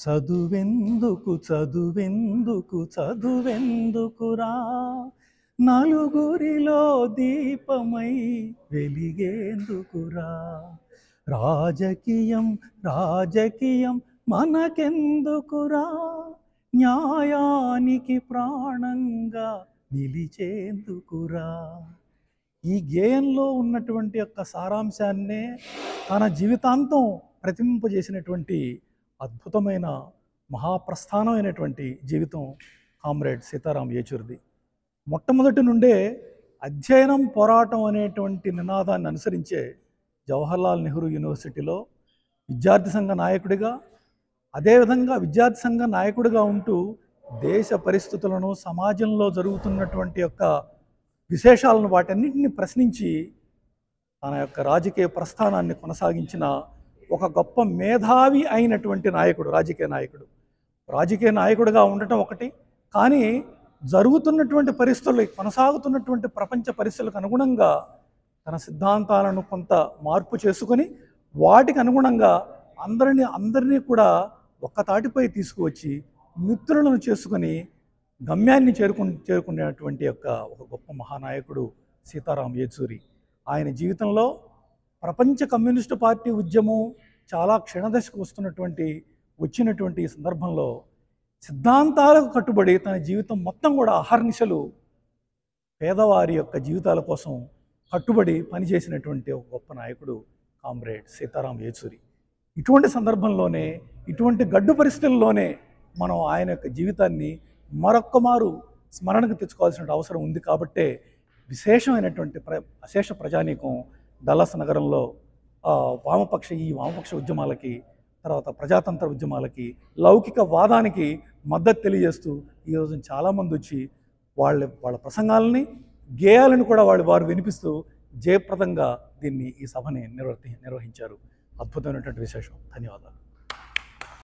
చదువెందుకు చదువెందుకు చదువెందుకురా, నలుగురిలో దీపమై వెలిగేందుకురా, రాజకీయం రాజకీయం మనకెందుకురా, న్యాయానికి ప్రాణంగా నిలిచేందుకురా. ఈ గేయంలో ఉన్నటువంటి యొక్క సారాంశాన్నే తన జీవితాంతం ప్రతింపజేసినటువంటి అద్భుతమైన మహాప్రస్థానమైనటువంటి జీవితం కామ్రేడ్ సీతారాం యేచూరిది. మొట్టమొదటి నుండే అధ్యయనం పోరాటం అనేటువంటి నినాదాన్ని అనుసరించే జవహర్లాల్ నెహ్రూ యూనివర్సిటీలో విద్యార్థి సంఘ నాయకుడిగా, అదేవిధంగా విద్యార్థి సంఘ నాయకుడిగా ఉంటూ దేశ పరిస్థితులను, సమాజంలో జరుగుతున్నటువంటి యొక్క విశేషాలను వాటన్నిటిని ప్రశ్నించి తన యొక్క రాజకీయ ప్రస్థానాన్ని కొనసాగించిన ఒక గొప్ప మేధావి అయినటువంటి నాయకుడు, రాజకీయ నాయకుడిగా ఉండటం ఒకటి, కానీ జరుగుతున్నటువంటి పరిస్థితులు, కొనసాగుతున్నటువంటి ప్రపంచ పరిస్థితులకు అనుగుణంగా తన సిద్ధాంతాలను కొంత మార్పు చేసుకొని వాటికి అనుగుణంగా అందరినీ కూడా ఒక్క తాటిపై తీసుకువచ్చి మిత్రులను చేసుకొని గమ్యాన్ని చేరుకునేటువంటి యొక్క ఒక గొప్ప మహానాయకుడు సీతారాం యేచూరి. ఆయన జీవితంలో ప్రపంచ కమ్యూనిస్టు పార్టీ ఉద్యమం చాలా క్షీణదశకు వచ్చినటువంటి సందర్భంలో సిద్ధాంతాలకు కట్టుబడి తన జీవితం మొత్తం కూడా అహర్నిశలు పేదవారి యొక్క జీవితాల కోసం కట్టుబడి పనిచేసినటువంటి ఒక గొప్ప నాయకుడు కామ్రేడ్ సీతారాం యేచూరి. ఇటువంటి సందర్భంలోనే, ఇటువంటి గడ్డు పరిస్థితుల్లోనే మనం ఆయన యొక్క జీవితాన్ని మరొక్కమారు స్మరణకు తెచ్చుకోవాల్సిన అవసరం ఉంది. కాబట్టే విశేషమైనటువంటి అశేష ప్రజానీకం డల్లాస్ నగరంలో వామపక్ష ఉద్యమాలకి, తర్వాత ప్రజాతంత్ర ఉద్యమాలకి, లౌకిక వాదానికి మద్దతు తెలియజేస్తూ ఈరోజు చాలామంది వచ్చి వాళ్ళ ప్రసంగాలని, గేయాలను కూడా వారు వినిపిస్తూ జయప్రదంగా ఈ సభని నిర్వహించారు. అద్భుతమైనటువంటి విశేషం. ధన్యవాదాలు.